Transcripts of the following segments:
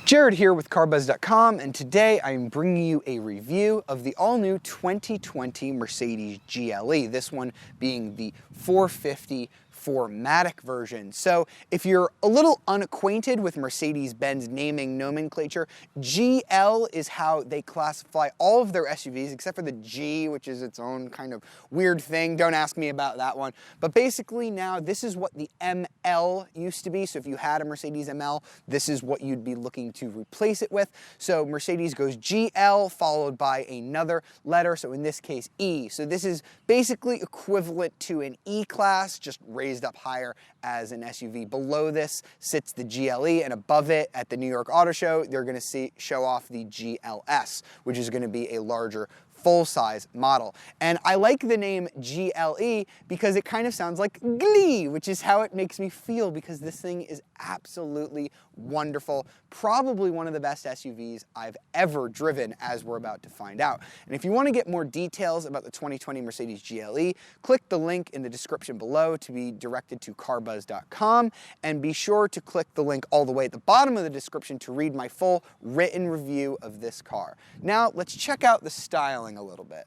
Jared here with CarBuzz.com, and today I'm bringing you a review of the all-new 2020 Mercedes GLE, this one being the 450 4MATIC version. So if you're a little unacquainted with Mercedes-Benz naming nomenclature, GL is how they classify all of their SUVs, except for the G, which is its own kind of weird thing. Don't ask me about that one. But basically now, this is what the ML used to be. So if you had a Mercedes ML, this is what you'd be looking to replace it with. So Mercedes goes GL followed by another letter, so in this case E. So this is basically equivalent to an E-Class, just raised up higher as an SUV. Below this sits the GLE, and above it at the New York Auto Show, they're going to show off the GLS, which is going to be a larger full-size model. And I like the name GLE because it kind of sounds like GLE, which is how it makes me feel, because this thing is absolutely wonderful. Probably one of the best SUVs I've ever driven, as we're about to find out. And if you want to get more details about the 2020 Mercedes GLE, click the link in the description below to be directed to CarBuzz.com, and be sure to click the link all the way at the bottom of the description to read my full written review of this car. Now let's check out the styling a little bit.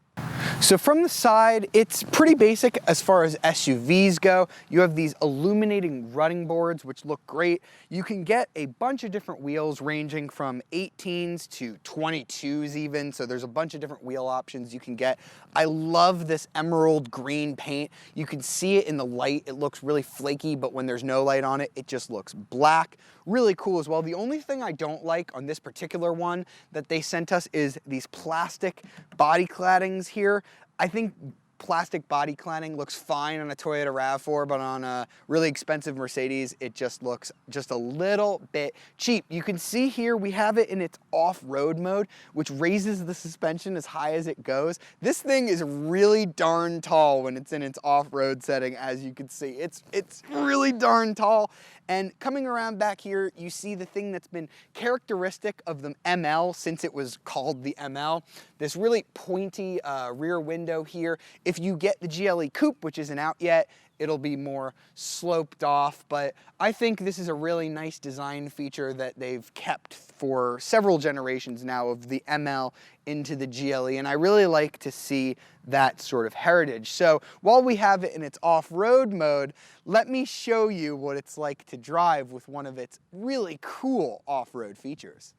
So from the side, it's pretty basic as far as SUVs go. You have these illuminating running boards, which look great. You can get a bunch of different wheels ranging from 18s to 22s even. So there's a bunch of different wheel options you can get. I love this emerald green paint. You can see it in the light. It looks really flaky, but when there's no light on it, it just looks black. Really cool as well. The only thing I don't like on this particular one that they sent us is these plastic body claddings here. I think plastic body cladding looks fine on a Toyota RAV4, but on a really expensive Mercedes, it just looks just a little bit cheap. You can see here we have it in its off-road mode, which raises the suspension as high as it goes. This thing is really darn tall when it's in its off-road setting, as you can see. It's really darn tall. And coming around back here, you see the thing that's been characteristic of the ML since it was called the ML, this really pointy rear window here. If you get the GLE Coupe, which isn't out yet, it'll be more sloped off, but I think this is a really nice design feature that they've kept for several generations now of the ML into the GLE, and I really like to see that sort of heritage. So while we have it in its off-road mode, let me show you what it's like to drive with one of its really cool off-road features.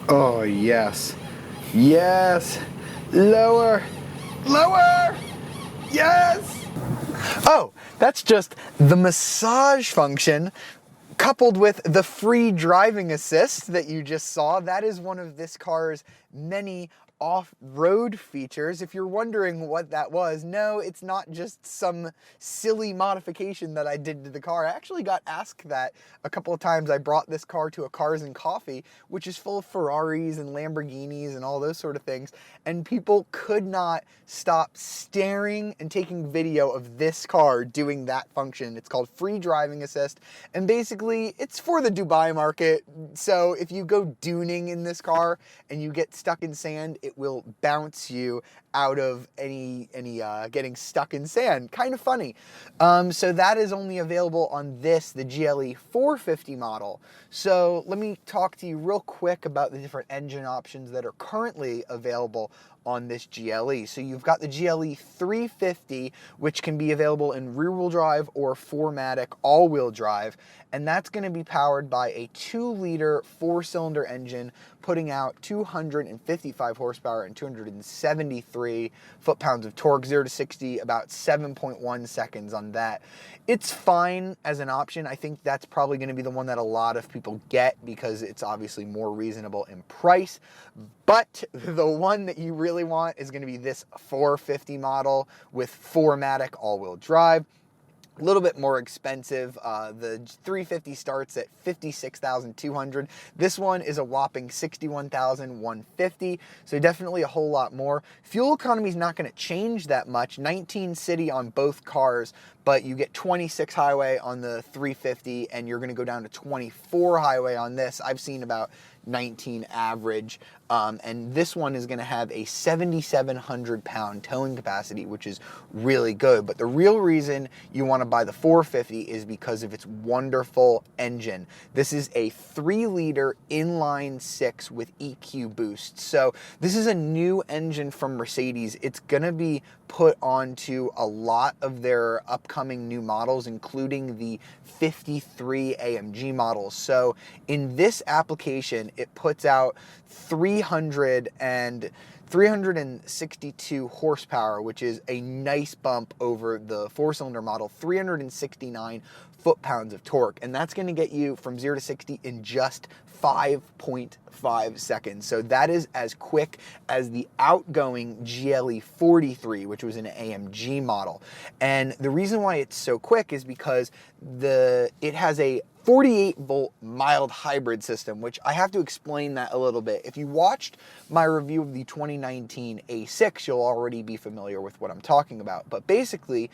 Oh yes, yes, lower, lower, yes! Oh, that's just the massage function coupled with the free driving assist that you just saw. That is one of this car's many off-road features. If you're wondering what that was, no, it's not just some silly modification that I did to the car. I actually got asked that a couple of times. I brought this car to a Cars and Coffee, which is full of Ferraris and Lamborghinis and all those sort of things, and people could not stop staring and taking video of this car doing that function. It's called free driving assist, and basically it's for the Dubai market. So if you go dooning in this car and you get stuck in sand, it will bounce you out of any getting stuck in sand. Kind of funny. So that is only available on this, the GLE 450 model. So let me talk to you real quick about the different engine options that are currently available on this GLE. So you've got the GLE 350, which can be available in rear-wheel drive or 4MATIC all-wheel drive, and that's going to be powered by a 2-liter 4-cylinder engine, putting out 255 horsepower and 273 foot-pounds of torque. 0 to 60, about 7.1 seconds on that. It's fine as an option. I think that's probably going to be the one that a lot of people get because it's obviously more reasonable in price. But the one that you really want is going to be this 450 model with 4MATIC all-wheel drive. A little bit more expensive. The 350 starts at $56,200. This one is a whopping $61,150, so definitely a whole lot more. Fuel economy is not going to change that much. 19 city on both cars, but you get 26 highway on the 350, and you're going to go down to 24 highway on this. I've seen about 19 average. And this one is going to have a 7,700 pound towing capacity, which is really good. But the real reason you want to buy the 450 is because of its wonderful engine. This is a 3-liter inline-six with EQ boost. So this is a new engine from Mercedes. It's going to be put onto a lot of their upcoming new models, including the 53 AMG models. So in this application, it puts out 362 horsepower, which is a nice bump over the 4-cylinder model, 369 foot-pounds of torque, and that's going to get you from 0 to 60 in just 5.5 seconds. So that is as quick as the outgoing GLE43, which was an AMG model. And the reason why it's so quick is because it has a 48-volt mild hybrid system, which I have to explain that a little bit. If you watched my review of the 2019 A6, you'll already be familiar with what I'm talking about. But basically,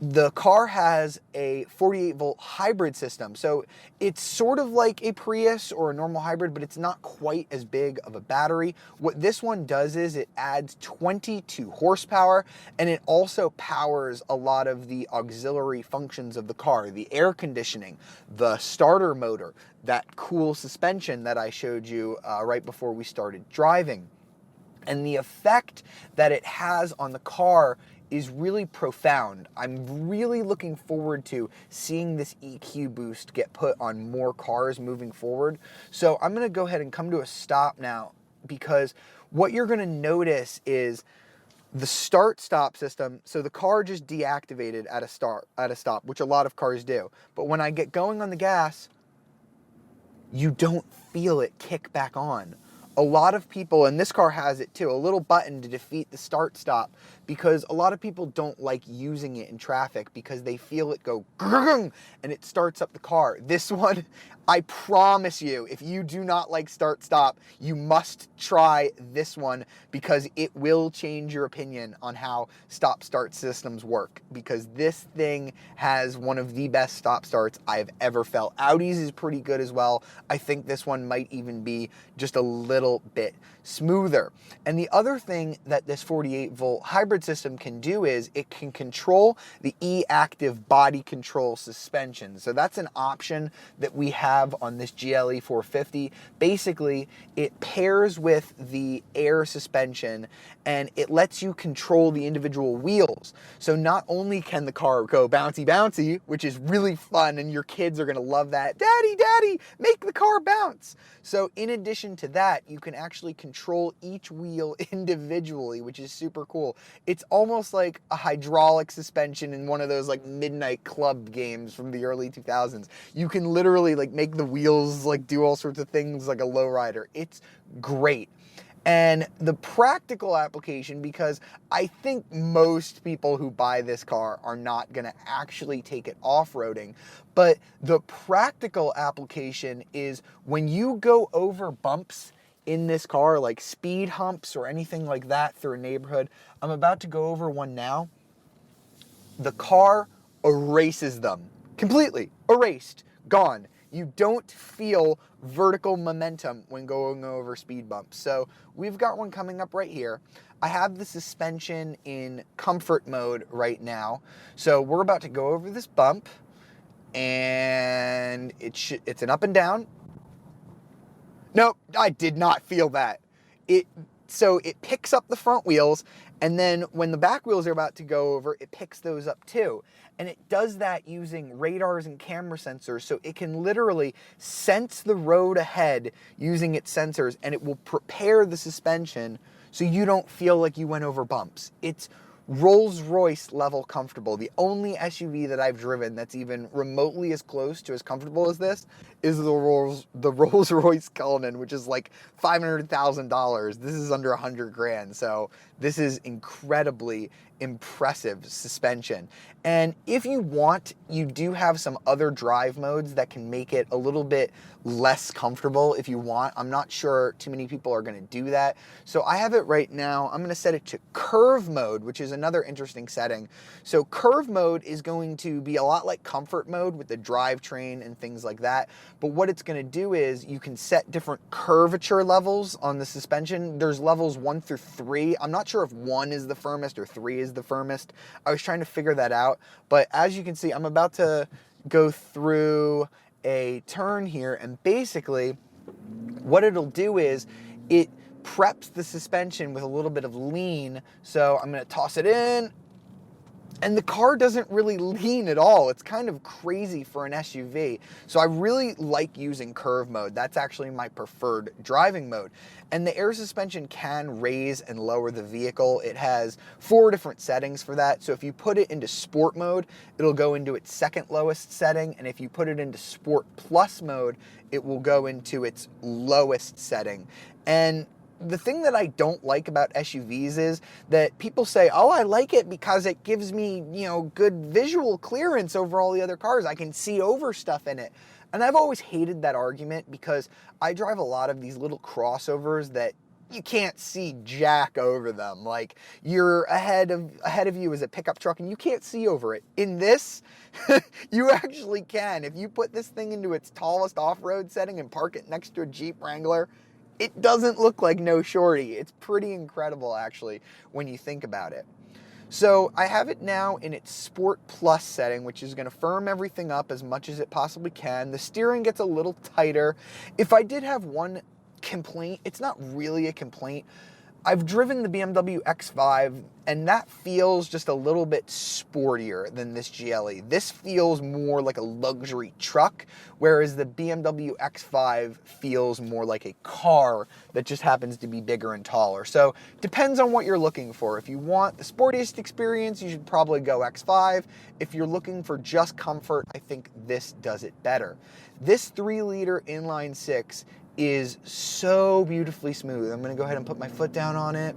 the car has a 48-volt hybrid system. So it's sort of like a Prius or a normal hybrid, but it's not quite as big of a battery. What this one does is it adds 22 horsepower, and it also powers a lot of the auxiliary functions of the car, the air conditioning, the starter motor, that cool suspension that I showed you right before we started driving. And the effect that it has on the car is really profound. I'm really looking forward to seeing this EQ boost get put on more cars moving forward. So I'm going to go ahead and come to a stop now, because what you're going to notice is the start-stop system. So the car just deactivated at a stop, which a lot of cars do. But when I get going on the gas, you don't feel it kick back on. A lot of people, and this car has it too, a little button to defeat the start-stop, because a lot of people don't like using it in traffic because they feel it go and it starts up the car. This one, I promise you, if you do not like start-stop, you must try this one, because it will change your opinion on how stop-start systems work, because this thing has one of the best stop-starts I've ever felt. Audi's is pretty good as well. I think this one might even be just a little bit smoother. And the other thing that this 48-volt hybrid system can do is it can control the e-active body control suspension. So that's an option that we have on this GLE 450. Basically, it pairs with the air suspension and it lets you control the individual wheels. So not only can the car go bouncy bouncy, which is really fun and your kids are gonna love that, daddy, daddy, make the car bounce. So in addition to that, you can actually control each wheel individually, which is super cool. It's almost like a hydraulic suspension in one of those like midnight club games from the early 2000s. You can literally like make the wheels like do all sorts of things like a lowrider. It's great. And the practical application, because I think most people who buy this car are not going to actually take it off-roading, but the practical application is when you go over bumps in this car, like speed humps or anything like that through a neighborhood. I'm about to go over one now. The car erases them. Completely erased, gone. You don't feel vertical momentum when going over speed bumps. So we've got one coming up right here. I have the suspension in comfort mode right now. So we're about to go over this bump, and it's an up and down. Nope, I did not feel that. So it picks up the front wheels, and then when the back wheels are about to go over, it picks those up too. And it does that using radars and camera sensors, so it can literally sense the road ahead using its sensors, and it will prepare the suspension so you don't feel like you went over bumps. It's Rolls-Royce level comfortable. The only SUV that I've driven that's even remotely as close to as comfortable as this is the Rolls-Royce Cullinan, which is like $500,000. This is under $100 grand. So this is incredibly impressive suspension. And if you want, you do have some other drive modes that can make it a little bit less comfortable if you want. I'm not sure too many people are going to do that. So I have it right now. I'm going to set it to curve mode, which is another interesting setting. So curve mode is going to be a lot like comfort mode with the drivetrain and things like that. But what it's going to do is you can set different curvature levels on the suspension. There's levels 1 through 3. I'm not sure if 1 is the firmest or 3 is the firmest. I was trying to figure that out. But as you can see, I'm about to go through a turn here, and basically what it'll do is it preps the suspension with a little bit of lean. So I'm going to toss it in, and the car doesn't really lean at all. It's kind of crazy for an SUV. So I really like using curve mode. That's actually my preferred driving mode. And the air suspension can raise and lower the vehicle. It has 4 different settings for that. So if you put it into sport mode, it'll go into its second lowest setting. And if you put it into sport plus mode, it will go into its lowest setting. And the thing that I don't like about SUVs is that people say, oh, I like it because it gives me, good visual clearance over all the other cars. I can see over stuff in it. And I've always hated that argument because I drive a lot of these little crossovers that you can't see jack over them. Like, you're ahead of you is a pickup truck and you can't see over it. In this, you actually can. If you put this thing into its tallest off-road setting and park it next to a Jeep Wrangler, it doesn't look like no shorty. It's pretty incredible, actually, when you think about it. So I have it now in its Sport Plus setting, which is going to firm everything up as much as it possibly can. The steering gets a little tighter. If I did have one complaint, it's not really a complaint. I've driven the BMW X5, and that feels just a little bit sportier than this GLE. This feels more like a luxury truck, whereas the BMW X5 feels more like a car that just happens to be bigger and taller. So depends on what you're looking for. If you want the sportiest experience, you should probably go X5. If you're looking for just comfort, I think this does it better. This 3-liter inline-six is so beautifully smooth. I'm gonna go ahead and put my foot down on it.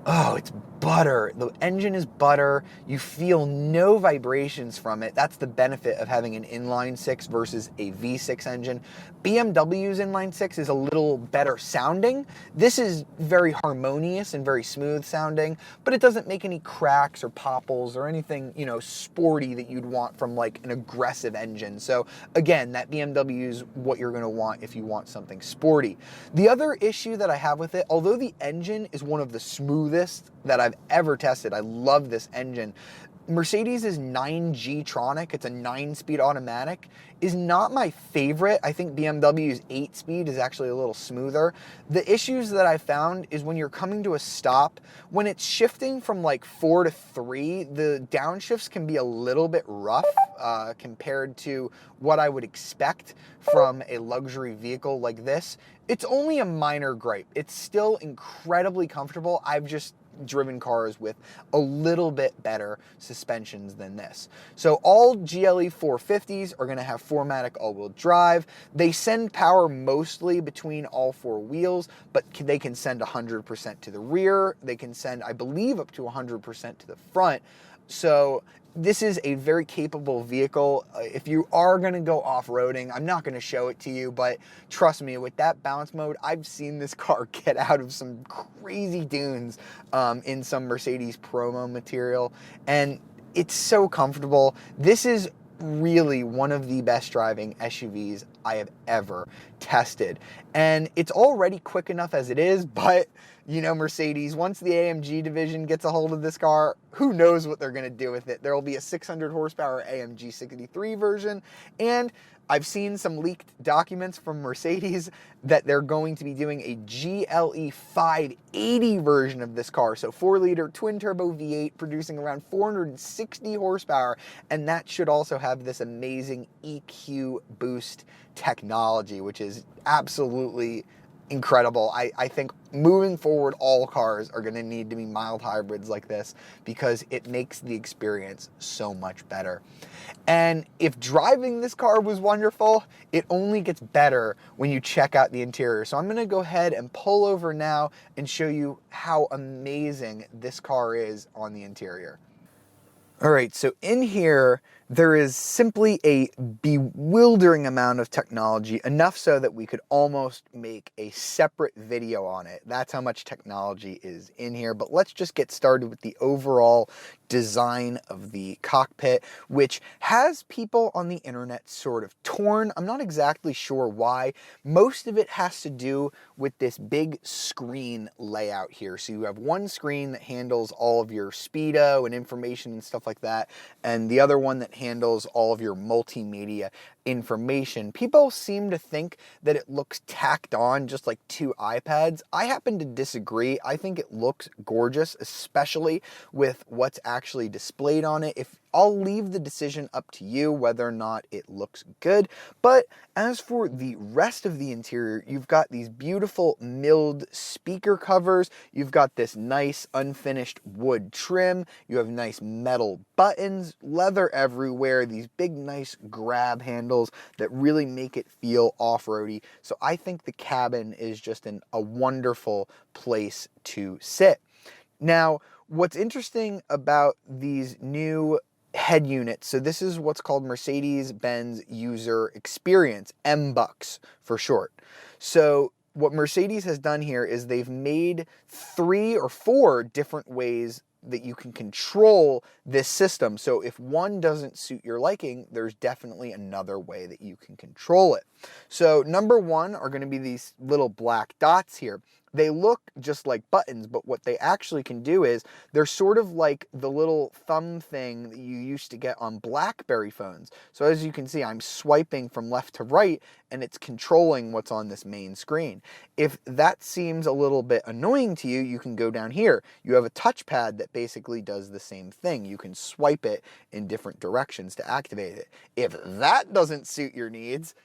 Oh, it's butter. The engine is butter. You feel no vibrations from it. That's the benefit of having an inline-six versus a V6 engine. BMW's inline-six is a little better sounding. This is very harmonious and very smooth sounding, but it doesn't make any cracks or popples or anything, sporty that you'd want from like an aggressive engine. So again, that BMW is what you're gonna want if you want something sporty. The other issue that I have with it, although the engine is one of the smoothest that I've ever tested, I love this engine. Mercedes' 9G-tronic, it's a 9-speed automatic, is not my favorite. I think BMW's 8-speed is actually a little smoother. The issues that I found is when you're coming to a stop, when it's shifting from like 4 to 3, the downshifts can be a little bit rough compared to what I would expect from a luxury vehicle like this. It's only a minor gripe. It's still incredibly comfortable. I've just driven cars with a little bit better suspensions than this. So all GLE 450s are going to have 4MATIC all-wheel drive. They send power mostly between all 4 wheels, but they can send 100% to the rear. They can send, I believe, up to 100% to the front. So this is a very capable vehicle. If you are going to go off-roading, I'm not going to show it to you, but trust me, with that bounce mode, I've seen this car get out of some crazy dunes in some Mercedes promo material, and it's so comfortable. This is really one of the best driving SUVs I have ever tested. And it's already quick enough as it is, but Mercedes, once the AMG division gets a hold of this car, who knows what they're going to do with it. There will be a 600 horsepower AMG 63 version, and I've seen some leaked documents from Mercedes that they're going to be doing a GLE 580 version of this car. So 4-liter twin-turbo V8 producing around 460 horsepower, and that should also have this amazing EQ boost technology, which is absolutely incredible. I think moving forward, all cars are going to need to be mild hybrids like this because it makes the experience so much better. And if driving this car was wonderful, it only gets better when you check out the interior. So I'm going to go ahead and pull over now and show you how amazing this car is on the interior. All right, so in here, there is simply a bewildering amount of technology, enough so that we could almost make a separate video on it. That's how much technology is in here. But let's just get started with the overall design of the cockpit, which has people on the internet sort of torn. I'm not exactly sure why. Most of it has to do with this big screen layout here. So you have one screen that handles all of your speedo and information and stuff like that, and the other one that handles all of your multimedia information. People seem to think that it looks tacked on, just like two iPads. I happen to disagree. I think it looks gorgeous, especially with what's actually displayed on it. I'll leave the decision up to you whether or not it looks good. But as for the rest of the interior, you've got these beautiful milled speaker covers. You've got this nice unfinished wood trim. You have nice metal buttons, leather everywhere, these big nice grab handles that really make it feel off-roady. So I think the cabin is just a wonderful place to sit. Now, what's interesting about these new head units, so this is what's called Mercedes-Benz User Experience, MBUX for short. So what Mercedes has done here is they've made 3 or 4 different ways that you can control this system. So if one doesn't suit your liking, there's definitely another way that you can control it. So number 1 are going to be these little black dots here. They look just like buttons, but what they actually can do is they're sort of like the little thumb thing that you used to get on BlackBerry phones. So as you can see, I'm swiping from left to right and it's controlling what's on this main screen. If that seems a little bit annoying to you, you can go down here. You have a touchpad that basically does the same thing. You can swipe it in different directions to activate it. If that doesn't suit your needs,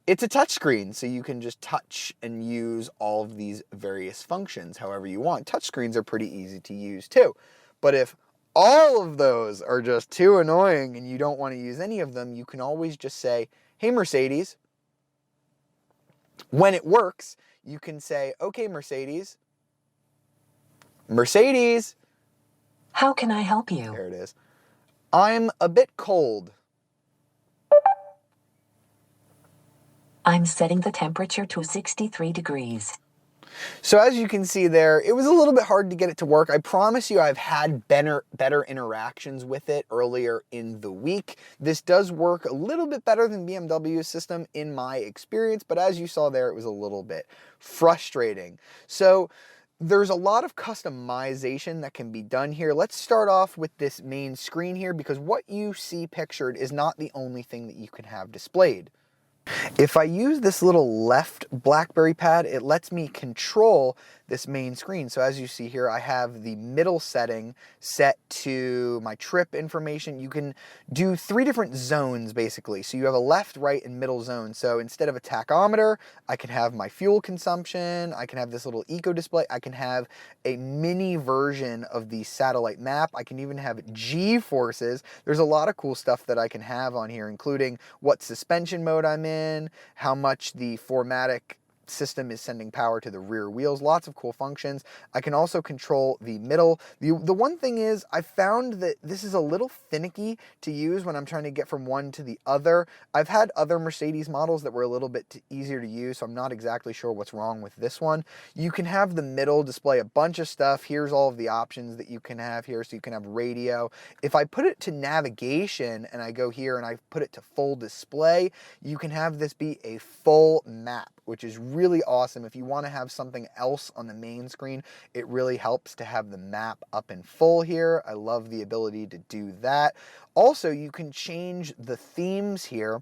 it's a touchscreen, so you can just touch and use all of these various functions however you want. Touchscreens are pretty easy to use too. But if all of those are just too annoying and you don't want to use any of them, you can always just say, "Hey Mercedes." When it works, you can say, "Okay Mercedes, Mercedes." How can I help you? There it is. "I'm a bit cold." I'm setting the temperature to 63 degrees. So as you can see there, it was a little bit hard to get it to work. I promise you I've had better interactions with it earlier in the week. This does work a little bit better than BMW's system in my experience, but as you saw there, it was a little bit frustrating. So there's a lot of customization that can be done here. Let's start off with this main screen here, because what you see pictured is not the only thing that you can have displayed. If I use this little left BlackBerry pad, it lets me control this main screen. So as you see here, I have the middle setting set to my trip information. You can do 3 different zones basically. So you have a left, right, and middle zone. So instead of a tachometer, I can have my fuel consumption. I can have this little eco display. I can have a mini version of the satellite map. I can even have G-forces. There's a lot of cool stuff that I can have on here, including what suspension mode I'm in, how much the 4MATIC system is sending power to the rear wheels. Lots of cool functions. I can also control the middle. The one thing is, I found that this is a little finicky to use when I'm trying to get from one to the other. I've had other Mercedes models that were a little bit easier to use, so I'm not exactly sure what's wrong with this one. You can have the middle display a bunch of stuff. Here's all of the options that you can have here. So you can have radio. If I put it to navigation and I go here and I put it to full display, you can have this be a full map, which is really awesome. If you want to have something else on the main screen, it really helps to have the map up in full here. I love the ability to do that. Also, you can change the themes here.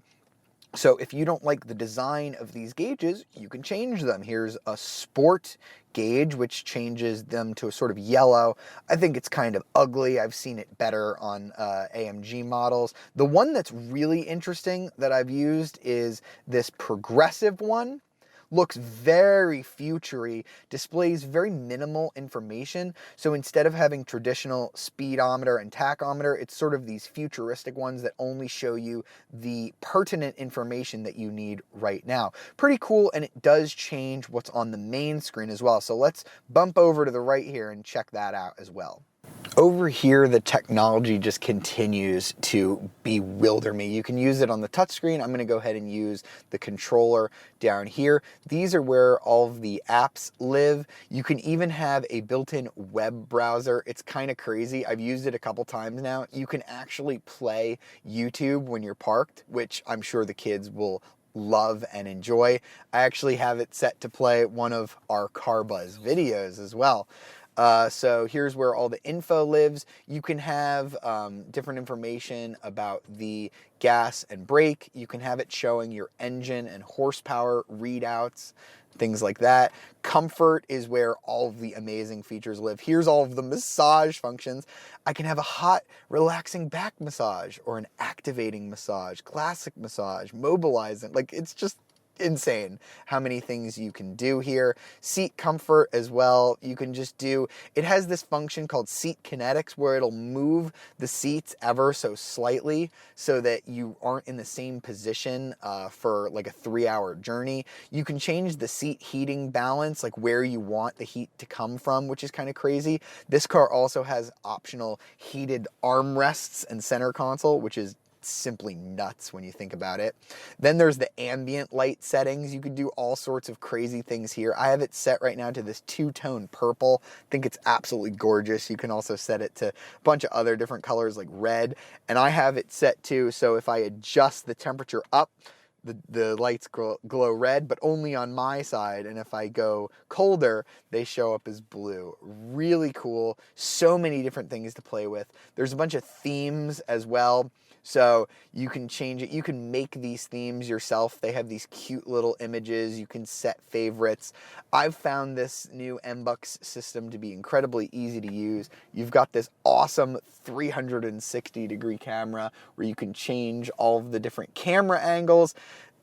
So if you don't like the design of these gauges, you can change them. Here's a sport gauge, which changes them to a sort of yellow. I think it's kind of ugly. I've seen it better on AMG models. The one that's really interesting that I've used is this progressive one. looks very futury, displays very minimal information. So instead of having traditional speedometer and tachometer, it's sort of these futuristic ones that only show you the pertinent information that you need right now. Pretty cool, and it does change what's on the main screen as well. So let's bump over to the right here and check that out as well. Over here, the technology just continues to bewilder me. You can use it on the touchscreen. I'm going to go ahead and use the controller down here. These are where all of the apps live. You can even have a built-in web browser. It's kind of crazy. I've used it a couple times now. You can actually play YouTube when you're parked, which I'm sure the kids will love and enjoy. I actually have it set to play one of our CarBuzz videos as well. So here's where all the info lives. You can have different information about the gas and brake. You can have it showing your engine and horsepower readouts, things like that. Comfort is where all of the amazing features live. Here's all of the massage functions. I can have a hot, relaxing back massage or an activating massage, classic massage, mobilizing. Like, it's just insane how many things you can do here. Seat comfort as well. You can just do, it has this function called seat kinetics where it'll move the seats ever so slightly so that you aren't in the same position for like a 3-hour journey. You can change the seat heating balance, like where you want the heat to come from, which is kind of crazy. This car also has optional heated armrests and center console, which is simply nuts when you think about it. Then there's the ambient light settings. You could do all sorts of crazy things here. I have it set right now to this two-tone purple. I think it's absolutely gorgeous. You can also set it to a bunch of other different colors like red. And I have it set to, so if I adjust the temperature up, the lights glow red, but only on my side. And if I go colder, they show up as blue. Really cool. So many different things to play with. There's a bunch of themes as well. So you can change it. You can make these themes yourself. They have these cute little images. You can set favorites. I've found this new MBUX system to be incredibly easy to use. You've got this awesome 360-degree camera where you can change all of the different camera angles.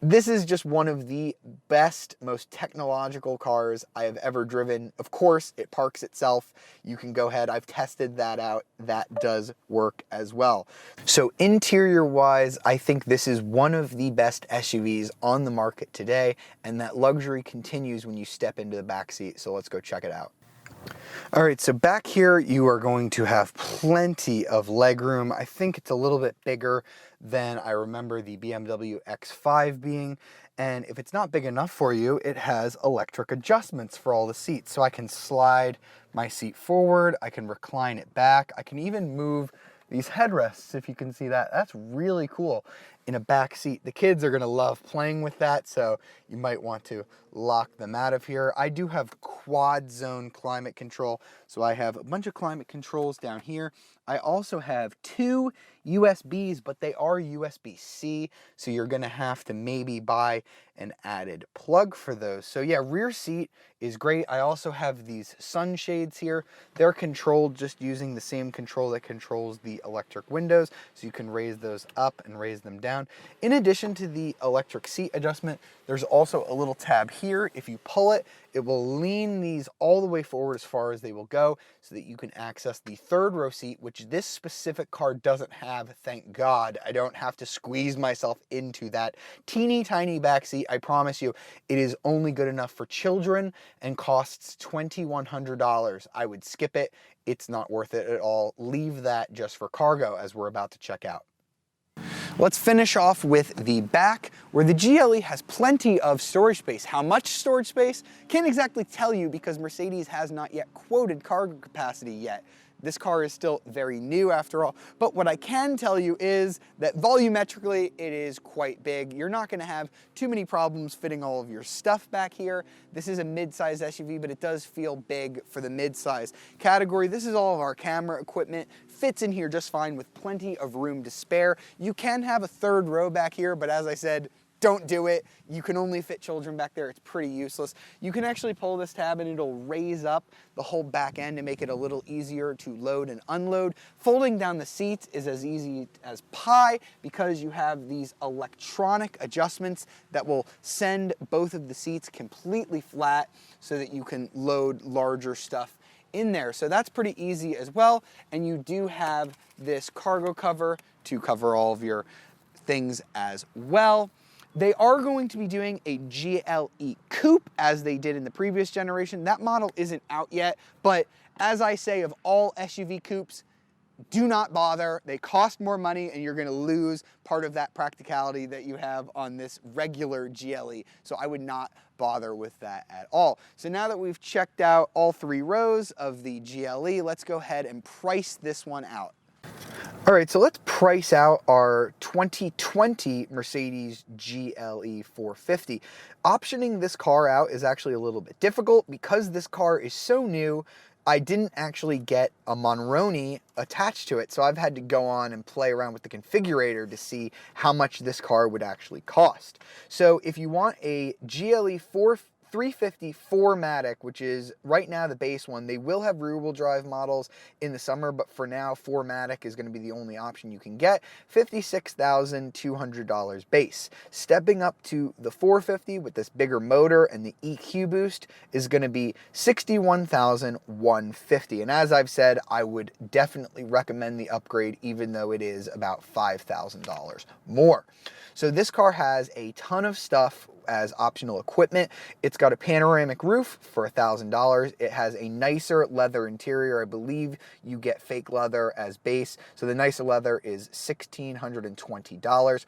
This is just one of the best, most technological cars I have ever driven. Of course, it parks itself. You can go ahead. I've tested that out. That does work as well. So interior-wise, I think this is one of the best SUVs on the market today, and that luxury continues when you step into the back seat. So let's go check it out. All right, so back here you are going to have plenty of legroom. I think it's a little bit bigger than I remember the BMW X5 being. And if it's not big enough for you, it has electric adjustments for all the seats. So I can slide my seat forward, I can recline it back, I can even move these headrests, if you can see that. That's really cool in a back seat. The kids are gonna love playing with that, so you might want to lock them out of here. I do have quad zone climate control, so I have a bunch of climate controls down here. I also have 2 USBs, but they are USB-C, so you're gonna have to maybe buy an added plug for those. So yeah, rear seat is great. I also have these sunshades here. They're controlled just using the same control that controls the electric windows, so you can raise those up and raise them down. In addition to the electric seat adjustment, there's also a little tab here. If you pull it, it will lean these all the way forward as far as they will go so that you can access the 3rd row seat, which this specific car doesn't have, thank God. I don't have to squeeze myself into that teeny tiny back seat. I promise you, it is only good enough for children and costs $2,100. I would skip it. It's not worth it at all. Leave that just for cargo, as we're about to check out. Let's finish off with the back, where the GLE has plenty of storage space. How much storage space? Can't exactly tell you because Mercedes has not yet quoted cargo capacity yet. This car is still very new after all, but what I can tell you is that volumetrically it is quite big. You're not gonna have too many problems fitting all of your stuff back here. This is a mid-size SUV, but it does feel big for the mid-size category. This is all of our camera equipment. Fits in here just fine with plenty of room to spare. You can have a 3rd row back here, but as I said, don't do it. You can only fit children back there. It's pretty useless. You can actually pull this tab and it'll raise up the whole back end to make it a little easier to load and unload. Folding down the seats is as easy as pie because you have these electronic adjustments that will send both of the seats completely flat so that you can load larger stuff in there. So that's pretty easy as well. And you do have this cargo cover to cover all of your things as well. They are going to be doing a GLE coupe as they did in the previous generation. That model isn't out yet, but as I say of all SUV coupes, do not bother. They cost more money and you're gonna lose part of that practicality that you have on this regular GLE. So I would not bother with that at all. So now that we've checked out all 3 rows of the GLE, let's go ahead and price this one out. All right, so let's price out our 2020 Mercedes GLE 450. Optioning this car out is actually a little bit difficult because this car is so new. I didn't actually get a Monroney attached to it, so I've had to go on and play around with the configurator to see how much this car would actually cost. So if you want a GLE 350 4MATIC, which is right now the base one, they will have rear-wheel drive models in the summer, but for now 4MATIC is going to be the only option you can get. $56,200 base. Stepping up to the 450 with this bigger motor and the EQ boost is going to be $61,150. And as I've said, I would definitely recommend the upgrade, even though it is about $5,000 more. So this car has a ton of stuff as optional equipment. It's got a panoramic roof for $1,000. It has a nicer leather interior. I believe you get fake leather as base. So the nicer leather is $1,620.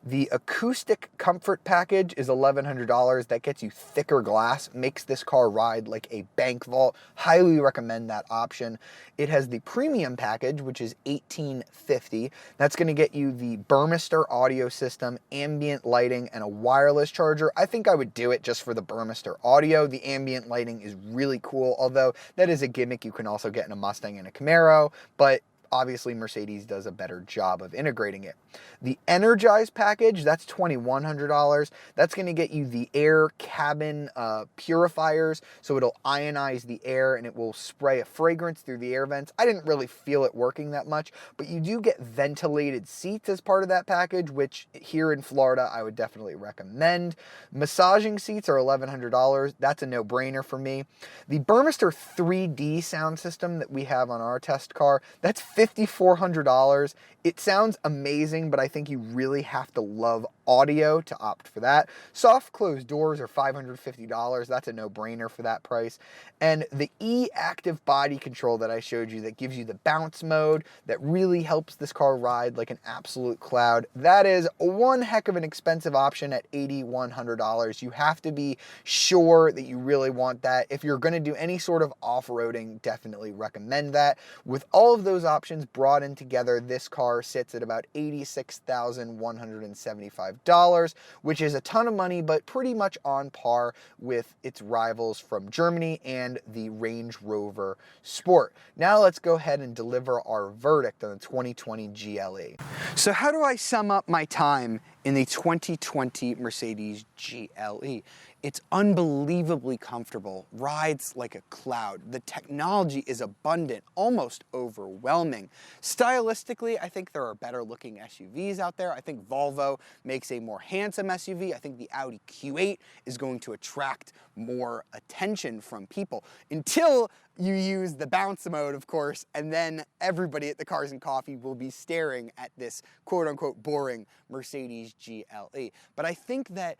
The acoustic comfort package is $1,100. That gets you thicker glass, makes this car ride like a bank vault. Highly recommend that option. It has the premium package, which is $1,850. That's going to get you the Burmester audio system, ambient lighting, and a wireless charger. I think I would do it just for the Burmester audio. The ambient lighting is really cool, although that is a gimmick you can also get in a Mustang and a Camaro, but obviously Mercedes does a better job of integrating it. The Energize package, that's $2,100. That's going to get you the air cabin purifiers, so it'll ionize the air and it will spray a fragrance through the air vents. I didn't really feel it working that much, but you do get ventilated seats as part of that package, which here in Florida I would definitely recommend. Massaging seats are $1,100. That's a no-brainer for me. The Burmester 3D sound system that we have on our test car, that's $5,400. It sounds amazing, but I think you really have to love audio to opt for that. Soft closed doors are $550. That's a no-brainer for that price. And the E-Active body control that I showed you that gives you the bounce mode that really helps this car ride like an absolute cloud, that is one heck of an expensive option at $8,100. You have to be sure that you really want that. If you're going to do any sort of off-roading, definitely recommend that. With all of those options brought in together, this car sits at about $86,175, which is a ton of money, but pretty much on par with its rivals from Germany and the Range Rover Sport. Now let's go ahead and deliver our verdict on the 2020 GLE. So how do I sum up my time in the 2020 Mercedes GLE? It's unbelievably comfortable, rides like a cloud. The technology is abundant, almost overwhelming. Stylistically, I think there are better looking SUVs out there. I think Volvo makes a more handsome SUV. I think the Audi Q8 is going to attract more attention from people until you use the bounce mode, of course, and then everybody at the Cars and Coffee will be staring at this quote-unquote boring Mercedes GLE. But I think that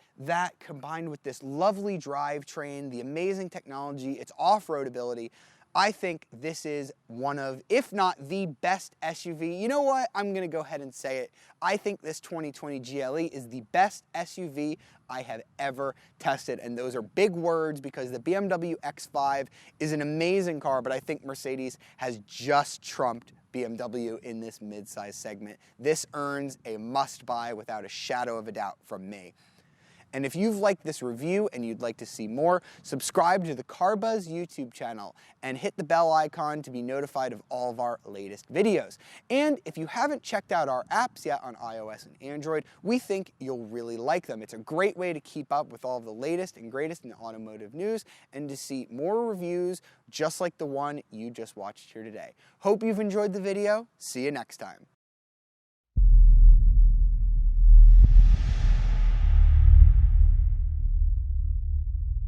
combined with this lovely drivetrain, the amazing technology, its off-road ability, I think this is one of, if not the best SUV. You know what? I'm going to go ahead and say it. I think this 2020 GLE is the best SUV I have ever tested. And those are big words because the BMW X5 is an amazing car, but I think Mercedes has just trumped BMW in this midsize segment. This earns a must-buy without a shadow of a doubt from me. And if you've liked this review and you'd like to see more, subscribe to the CarBuzz YouTube channel and hit the bell icon to be notified of all of our latest videos. And if you haven't checked out our apps yet on iOS and Android, we think you'll really like them. It's a great way to keep up with all of the latest and greatest in automotive news and to see more reviews just like the one you just watched here today. Hope you've enjoyed the video. See you next time.